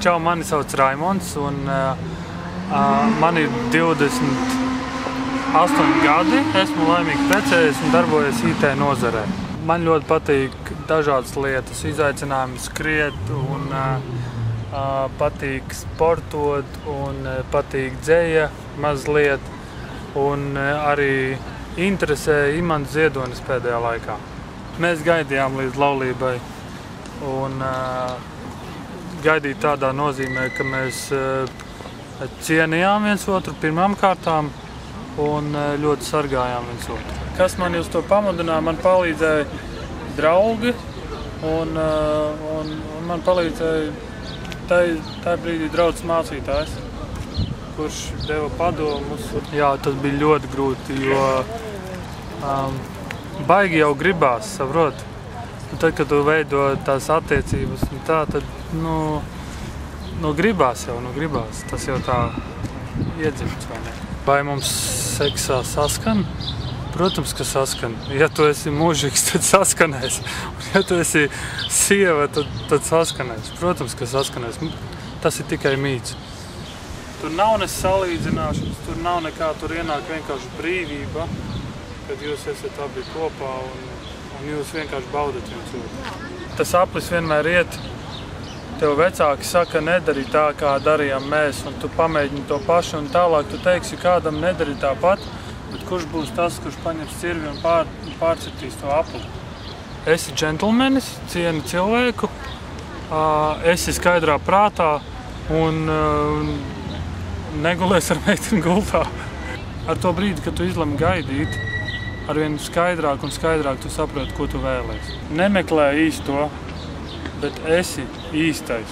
Čau, mani sauc Raimonds un man ir 28 gadi. Esmu laimīgi precējies un darbojos IT nozarē. Man ļoti patīk dažādas lietas, izaicinājumi skriet un patīk sportot un patīk dzeja mazliet un arī interesē Imants Ziedonis pēdējā laikā. Mēs gaidījām līdz laulībai un gaidīt tādā nozīmē, ka mēs cienījām viens otru pirmām kārtām un ļoti sargājām viens otru. Kas man uz to pamudināja? Man palīdzēja draugi un man palīdzēja tajā brīdī draugs mācītājs, kurš deva padomus. Jā, tas bija ļoti grūti, jo baigi jau gribās, saprot. Un tad, kad tu veido tās attiecības un tā, tad, gribās. Tas jau tā iedzimts, vai ne? Vai mums seksā saskan? Protams, ka saskan. Ja tu esi mūžīgs, tad saskanēs. Un ja tu esi sieva, tad saskanēs. Protams, ka saskanēs. Tas ir tikai mīts. Tur nav ne salīdzināšanas, tur nav nekā, tur ienāk vienkārši brīvība, kad jūs esat abi kopā un jūs vienkārši baudat viens otru. Tas aplis vienmēr iet. Tev vecāki saka, nedari tā, kā darījām mēs, un tu pamēģini to pašu, un tālāk tu teiksi, kādam nedari tāpat, bet kurš būs tas, kurš paņems cirvi un pārcirtīs to apli? Esi džentlmenis, cieni cilvēku, esi skaidrā prātā un negulies ar meiteni gultā. Ar to brīdi, kad tu izlemi gaidīt, arvien skaidrāk un skaidrāk tu saproti, ko tu vēlies. Nemeklē īsto, bet esi īstais.